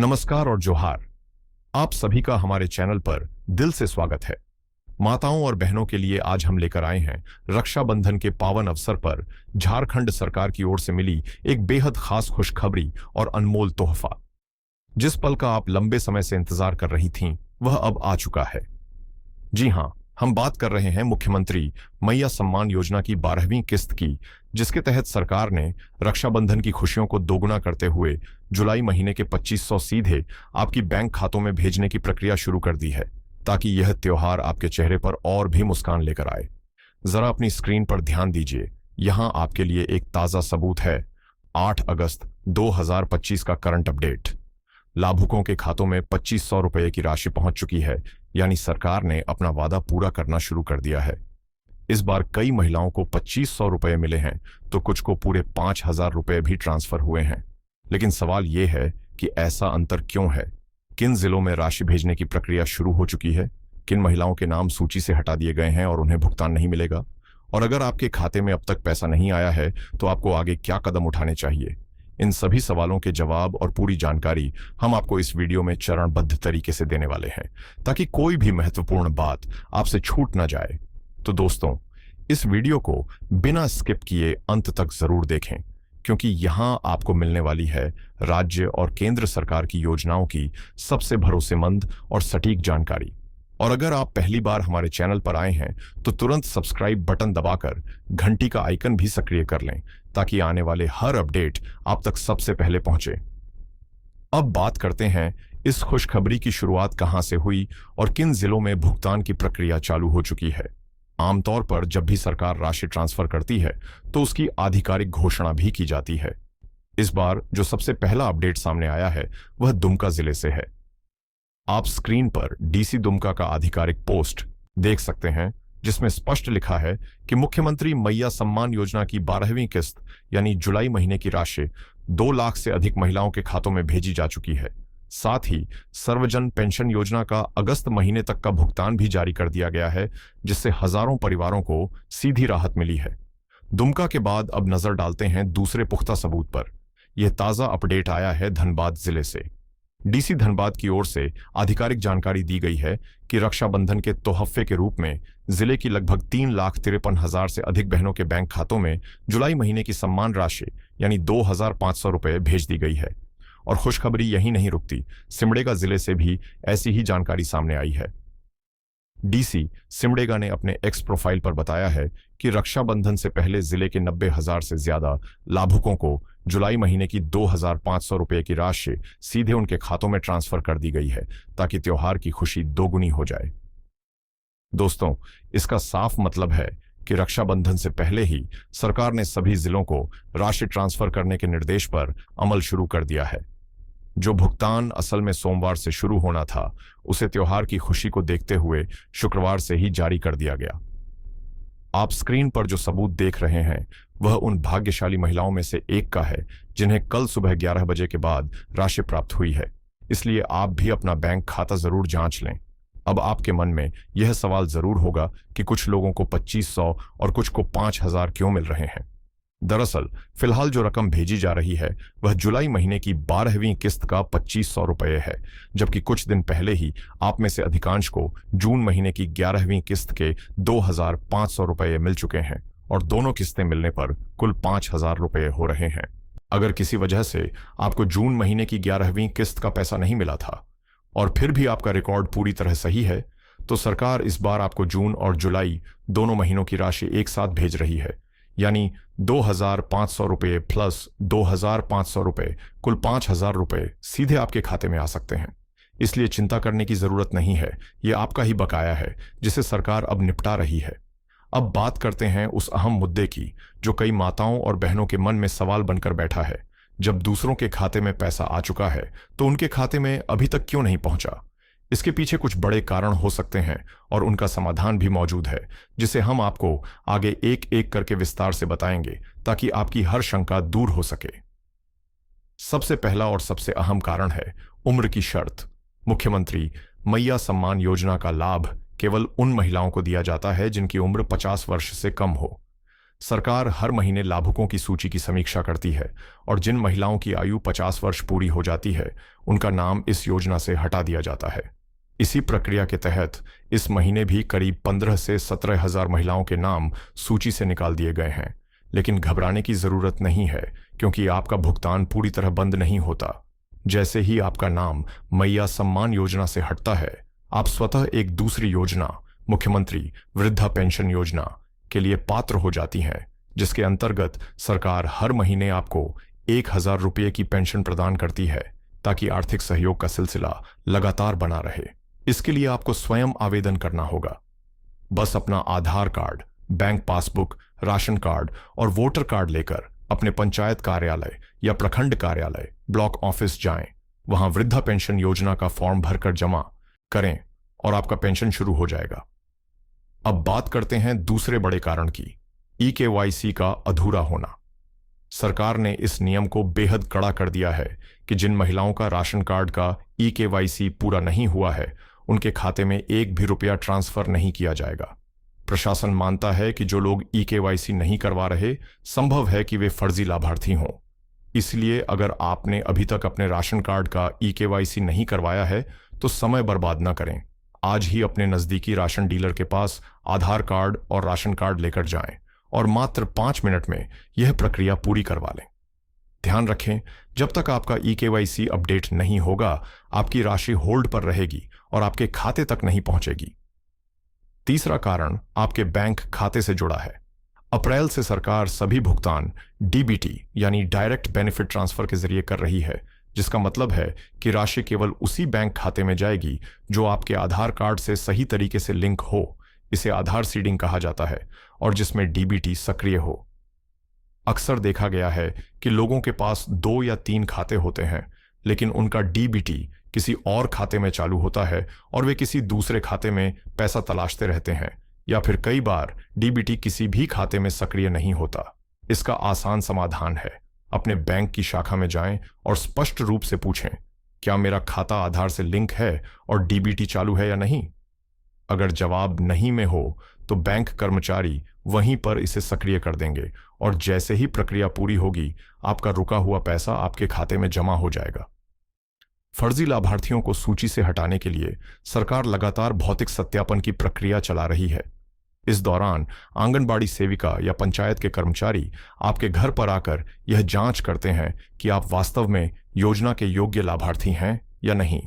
नमस्कार और जोहार। आप सभी का हमारे चैनल पर दिल से स्वागत है। माताओं और बहनों के लिए आज हम लेकर आए हैं रक्षाबंधन के पावन अवसर पर झारखंड सरकार की ओर से मिली एक बेहद खास खुशखबरी और अनमोल तोहफा। जिस पल का आप लंबे समय से इंतजार कर रही थीं, वह अब आ चुका है। जी हां, हम बात कर रहे हैं मुख्यमंत्री मैया सम्मान योजना की 12वीं किस्त की, जिसके तहत सरकार ने रक्षाबंधन की खुशियों को दोगुना करते हुए जुलाई महीने के 2500 सीधे आपकी बैंक खातों में भेजने की प्रक्रिया शुरू कर दी है, ताकि यह त्योहार आपके चेहरे पर और भी मुस्कान लेकर आए। जरा अपनी स्क्रीन पर ध्यान दीजिए, यहां आपके लिए एक ताजा सबूत है। 8 अगस्त 2025 का करंट अपडेट। लाभुकों के खातों में 2500 रुपये की राशि पहुंच चुकी है, यानी सरकार ने अपना वादा पूरा करना शुरू कर दिया है। इस बार कई महिलाओं को 2500 रुपये मिले हैं, तो कुछ को पूरे 5000 रुपये भी ट्रांसफर हुए हैं। लेकिन सवाल यह है कि ऐसा अंतर क्यों है? किन जिलों में राशि भेजने की प्रक्रिया शुरू हो चुकी है? किन महिलाओं के नाम सूची से हटा दिए गए हैं और उन्हें भुगतान नहीं मिलेगा? और अगर आपके खाते में अब तक पैसा नहीं आया है, तो आपको आगे क्या कदम उठाने चाहिए? इन सभी सवालों के जवाब और पूरी जानकारी हम आपको इस वीडियो में चरणबद्ध तरीके से देने वाले हैं, ताकि कोई भी महत्वपूर्ण बात आपसे छूट ना जाए। तो दोस्तों, इस वीडियो को बिना स्किप किए अंत तक जरूर देखें, क्योंकि यहां आपको मिलने वाली है राज्य और केंद्र सरकार की योजनाओं की सबसे भरोसेमंद और सटीक जानकारी। और अगर आप पहली बार हमारे चैनल पर आए हैं, तो तुरंत सब्सक्राइब बटन दबाकर घंटी का आइकन भी सक्रिय कर लें, ताकि आने वाले हर अपडेट आप तक सबसे पहले पहुंचे। अब बात करते हैं इस खुशखबरी की शुरुआत कहां से हुई और किन जिलों में भुगतान की प्रक्रिया चालू हो चुकी है। आमतौर पर जब भी सरकार राशि ट्रांसफर करती है, तो उसकी आधिकारिक घोषणा भी की जाती है। इस बार जो सबसे पहला अपडेट सामने आया है, वह दुमका जिले से है। आप स्क्रीन पर डीसी दुमका का आधिकारिक पोस्ट देख सकते हैं, जिसमें स्पष्ट लिखा है कि मुख्यमंत्री मैया सम्मान योजना की 12वीं किस्त यानी जुलाई महीने की राशि 2 लाख से अधिक महिलाओं के खातों में भेजी जा चुकी है। साथ ही सर्वजन पेंशन योजना का अगस्त महीने तक का भुगतान भी जारी कर दिया गया है, जिससे हजारों परिवारों को सीधी राहत मिली है। दुमका के बाद अब नजर डालते हैं दूसरे पुख्ता सबूत पर। यह ताजा अपडेट आया है धनबाद जिले से। डीसी धनबाद की ओर से आधिकारिक जानकारी दी गई है कि रक्षाबंधन के तोहफे के रूप में जिले की लगभग 3,53,000 से अधिक बहनों के बैंक खातों में जुलाई महीने की सम्मान राशि यानी 2,500 रुपये भेज दी गई है। और खुशखबरी यहीं नहीं रुकती, सिमडेगा जिले से भी ऐसी ही जानकारी सामने आई है। डीसी सिमडेगा ने अपने एक्स प्रोफाइल पर बताया है कि रक्षाबंधन से पहले जिले के 90,000 से ज्यादा लाभुकों को जुलाई महीने की 2,500 रुपये की राशि सीधे उनके खातों में ट्रांसफर कर दी गई है, ताकि त्योहार की खुशी दोगुनी हो जाए। दोस्तों, इसका साफ मतलब है कि रक्षाबंधन से पहले ही सरकार ने सभी जिलों को राशि ट्रांसफर करने के निर्देश पर अमल शुरू कर दिया है। जो भुगतान असल में सोमवार से शुरू होना था, उसे त्योहार की खुशी को देखते हुए शुक्रवार से ही जारी कर दिया गया। आप स्क्रीन पर जो सबूत देख रहे हैं, वह उन भाग्यशाली महिलाओं में से एक का है जिन्हें कल सुबह 11 बजे के बाद राशि प्राप्त हुई है। इसलिए आप भी अपना बैंक खाता जरूर जांच लें। अब आपके मन में यह सवाल जरूर होगा कि कुछ लोगों को 2500 और कुछ को 5000 क्यों मिल रहे हैं। दरअसल फिलहाल जो रकम भेजी जा रही है, वह जुलाई महीने की 12वीं किस्त का 2500 रुपये है, जबकि कुछ दिन पहले ही आप में से अधिकांश को जून महीने की 11वीं किस्त के 2,500 रुपये मिल चुके हैं और दोनों किस्तें मिलने पर कुल 5,000 रुपये हो रहे हैं। अगर किसी वजह से आपको जून महीने की 11वीं किस्त का पैसा नहीं मिला था और फिर भी आपका रिकॉर्ड पूरी तरह सही है, तो सरकार इस बार आपको जून और जुलाई दोनों महीनों की राशि एक साथ भेज रही है, यानी 2,500 रुपये प्लस 2,500 रुपये, कुल 5,000 रुपये सीधे आपके खाते में आ सकते हैं। इसलिए चिंता करने की जरूरत नहीं है, यह आपका ही बकाया है जिसे सरकार अब निपटा रही है। अब बात करते हैं उस अहम मुद्दे की, जो कई माताओं और बहनों के मन में सवाल बनकर बैठा है। जब दूसरों के खाते में पैसा आ चुका है, तो उनके खाते में अभी तक क्यों नहीं पहुंचा? इसके पीछे कुछ बड़े कारण हो सकते हैं और उनका समाधान भी मौजूद है, जिसे हम आपको आगे एक एक करके विस्तार से बताएंगे, ताकि आपकी हर शंका दूर हो सके। सबसे पहला और सबसे अहम कारण है उम्र की शर्त। मुख्यमंत्री मैया सम्मान योजना का लाभ केवल उन महिलाओं को दिया जाता है जिनकी उम्र 50 वर्ष से कम हो। सरकार हर महीने लाभुकों की सूची की समीक्षा करती है और जिन महिलाओं की आयु 50 वर्ष पूरी हो जाती है उनका नाम इस योजना से हटा दिया जाता है। इसी प्रक्रिया के तहत इस महीने भी करीब 15 से 17 हजार महिलाओं के नाम सूची से निकाल दिए गए हैं। लेकिन घबराने की जरूरत नहीं है, क्योंकि आपका भुगतान पूरी तरह बंद नहीं होता। जैसे ही आपका नाम मैया सम्मान योजना से हटता है, आप स्वतः एक दूसरी योजना, मुख्यमंत्री वृद्धा पेंशन योजना के लिए पात्र हो जाती हैं, जिसके अंतर्गत सरकार हर महीने आपको 1,000 रुपये की पेंशन प्रदान करती है, ताकि आर्थिक सहयोग का सिलसिला लगातार बना रहे। इसके लिए आपको स्वयं आवेदन करना होगा। बस अपना Aadhaar card, bank passbook, ration card और वोटर कार्ड लेकर अपने पंचायत कार्यालय या प्रखंड कार्यालय, ब्लॉक ऑफिस जाएं। वहां वृद्धा पेंशन योजना का फॉर्म भरकर जमा करें और आपका पेंशन शुरू हो जाएगा। अब बात करते हैं दूसरे बड़े कारण की, ई-केवाईसी का अधूरा होना। सरकार ने इस नियम को बेहद कड़ा कर दिया है कि जिन महिलाओं का राशन कार्ड का ई-केवाईसी पूरा नहीं हुआ है, उनके खाते में एक भी रुपया ट्रांसफर नहीं किया जाएगा। प्रशासन मानता है कि जो लोग ई-केवाईसी नहीं करवा रहे, संभव है कि वे फर्जी लाभार्थी हों। इसलिए अगर आपने अभी तक अपने राशन कार्ड का ई-केवाईसी नहीं करवाया है, तो समय बर्बाद न करें। आज ही अपने नजदीकी राशन डीलर के पास आधार कार्ड और राशन कार्ड लेकर जाएं और मात्र 5 मिनट में यह प्रक्रिया पूरी करवा लें। ध्यान रखें, जब तक आपका ई-केवाईसी अपडेट नहीं होगा, आपकी राशि होल्ड पर रहेगी और आपके खाते तक नहीं पहुंचेगी। तीसरा कारण आपके बैंक खाते से जुड़ा है। अप्रैल से सरकार सभी भुगतान डीबीटी यानी डायरेक्ट बेनिफिट ट्रांसफर के जरिए कर रही है, जिसका मतलब है कि राशि केवल उसी बैंक खाते में जाएगी जो आपके आधार कार्ड से सही तरीके से लिंक हो। इसे आधार सीडिंग कहा जाता है और जिसमें डीबीटी सक्रिय हो। अक्सर देखा गया है कि लोगों के पास 2 या 3 खाते होते हैं, लेकिन उनका डीबीटी किसी और खाते में चालू होता है और वे किसी दूसरे खाते में पैसा तलाशते रहते हैं, या फिर कई बार डीबीटी किसी भी खाते में सक्रिय नहीं होता। इसका आसान समाधान है, अपने बैंक की शाखा में जाएं और स्पष्ट रूप से पूछें, क्या मेरा खाता आधार से लिंक है और डीबीटी चालू है या नहीं। अगर जवाब नहीं में हो तो बैंक कर्मचारी वहीं पर इसे सक्रिय कर देंगे और जैसे ही प्रक्रिया पूरी होगी, आपका रुका हुआ पैसा आपके खाते में जमा हो जाएगा। फर्जी लाभार्थियों को सूची से हटाने के लिए सरकार लगातार भौतिक सत्यापन की प्रक्रिया चला रही है। इस दौरान आंगनबाड़ी सेविका या पंचायत के कर्मचारी आपके घर पर आकर यह जांच करते हैं कि आप वास्तव में योजना के योग्य लाभार्थी हैं या नहीं।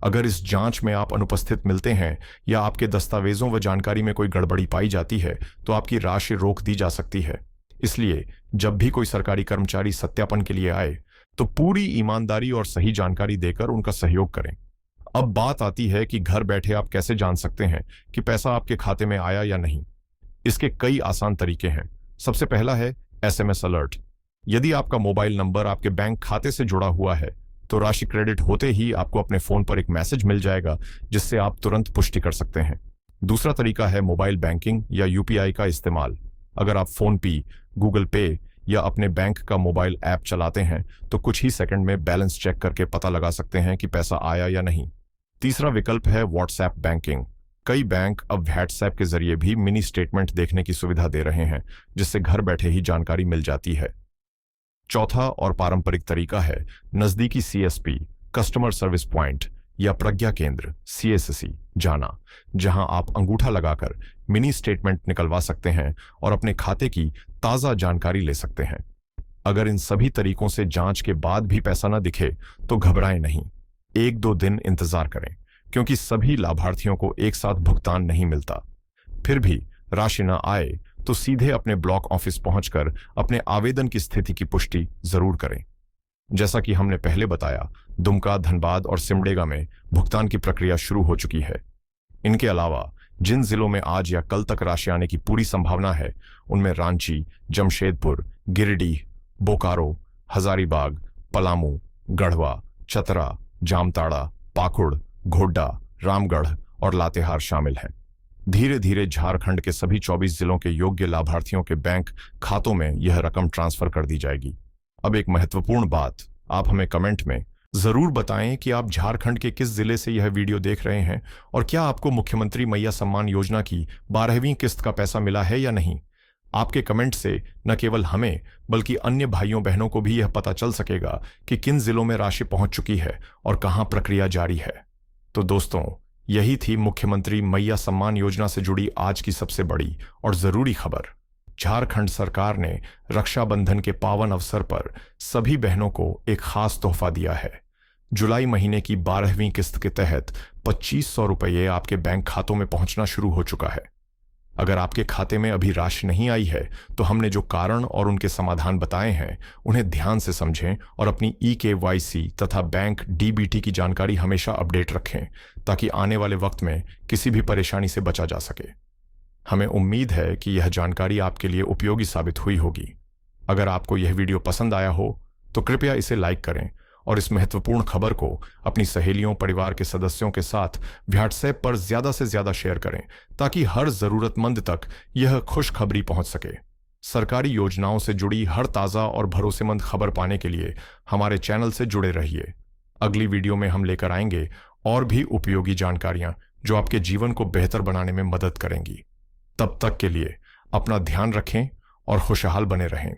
अगर इस जांच में आप अनुपस्थित मिलते हैं या आपके दस्तावेजों व जानकारी में कोई गड़बड़ी पाई जाती है, तो आपकी राशि रोक दी जा सकती है। इसलिए जब भी कोई सरकारी कर्मचारी सत्यापन के लिए आए, तो पूरी ईमानदारी और सही जानकारी देकर उनका सहयोग करें। अब बात आती है कि घर बैठे आप कैसे जान सकते हैं कि पैसा आपके खाते में आया या नहीं। इसके कई आसान तरीके हैं। सबसे पहला है एसएमएस अलर्ट। यदि आपका मोबाइल नंबर आपके बैंक खाते से जुड़ा हुआ है, तो राशि क्रेडिट होते ही आपको अपने फोन पर एक मैसेज मिल जाएगा, जिससे आप तुरंत पुष्टि कर सकते हैं। दूसरा तरीका है मोबाइल बैंकिंग या यूपीआई का इस्तेमाल। अगर आप फोन पे, गूगल पे या अपने बैंक का मोबाइल ऐप चलाते हैं, तो कुछ ही सेकंड में बैलेंस चेक करके पता लगा सकते हैं कि पैसा आया या नहीं। तीसरा विकल्प है व्हाट्सएप बैंकिंग। कई बैंक अब व्हाट्सएप के जरिए भी मिनी स्टेटमेंट देखने की सुविधा दे रहे हैं, जिससे घर बैठे ही जानकारी मिल जाती है। चौथा और पारंपरिक तरीका है नजदीकी सीएसपी, कस्टमर सर्विस पॉइंट या प्रज्ञा केंद्र सीएससी जाना, जहां आप अंगूठा लगाकर मिनी स्टेटमेंट निकलवा सकते हैं और अपने खाते की ताजा जानकारी ले सकते हैं। अगर इन सभी तरीकों से जांच के बाद भी पैसा न दिखे, तो घबराएं नहीं। 1-2 दिन इंतजार करें, क्योंकि सभी लाभार्थियों को एक साथ भुगतान नहीं मिलता। फिर भी राशि न आए तो सीधे अपने ब्लॉक ऑफिस पहुंचकर अपने आवेदन की स्थिति की पुष्टि जरूर करें। जैसा कि हमने पहले बताया, दुमका, धनबाद और सिमडेगा में भुगतान की प्रक्रिया शुरू हो चुकी है। इनके अलावा जिन जिलों में आज या कल तक राशि आने की पूरी संभावना है, उनमें रांची, जमशेदपुर, गिरिडीह, बोकारो, हजारीबाग, पलामू, गढ़वा, चतरा, जामताड़ा, पाकुड़, घोड्डा, रामगढ़ और लातेहार शामिल हैं। धीरे धीरे झारखंड के सभी 24 जिलों के योग्य लाभार्थियों के बैंक खातों में यह रकम ट्रांसफर कर दी जाएगी। अब एक महत्वपूर्ण बात, आप हमें कमेंट में जरूर बताएं कि आप झारखंड के किस जिले से यह वीडियो देख रहे हैं और क्या आपको मुख्यमंत्री मैया सम्मान योजना की 12वीं किस्त का पैसा मिला है या नहीं। आपके कमेंट से न केवल हमें बल्कि अन्य भाइयों बहनों को भी यह पता चल सकेगा कि किन जिलों में राशि पहुंच चुकी है और कहां प्रक्रिया जारी है। तो दोस्तों, यही थी मुख्यमंत्री मैया सम्मान योजना से जुड़ी आज की सबसे बड़ी और जरूरी खबर। झारखंड सरकार ने रक्षाबंधन के पावन अवसर पर सभी बहनों को एक खास तोहफा दिया है। जुलाई महीने की 12वीं किस्त के तहत 2500 रुपये आपके बैंक खातों में पहुंचना शुरू हो चुका है। अगर आपके खाते में अभी राशि नहीं आई है तो हमने जो कारण और उनके समाधान बताए हैं उन्हें ध्यान से समझें और अपनी EKYC तथा बैंक DBT की जानकारी हमेशा अपडेट रखें ताकि आने वाले वक्त में किसी भी परेशानी से बचा जा सके। हमें उम्मीद है कि यह जानकारी आपके लिए उपयोगी साबित हुई होगी। अगर आपको यह वीडियो पसंद आया हो तो कृपया इसे लाइक करें और इस महत्वपूर्ण खबर को अपनी सहेलियों, परिवार के सदस्यों के साथ व्हाट्सएप पर ज्यादा से ज्यादा शेयर करें ताकि हर जरूरतमंद तक यह खुशखबरी पहुंच सके। सरकारी योजनाओं से जुड़ी हर ताजा और भरोसेमंद खबर पाने के लिए हमारे चैनल से जुड़े रहिए। अगली वीडियो में हम लेकर आएंगे और भी उपयोगी जानकारियां जो आपके जीवन को बेहतर बनाने में मदद करेंगी। तब तक के लिए अपना ध्यान रखें और खुशहाल बने रहें।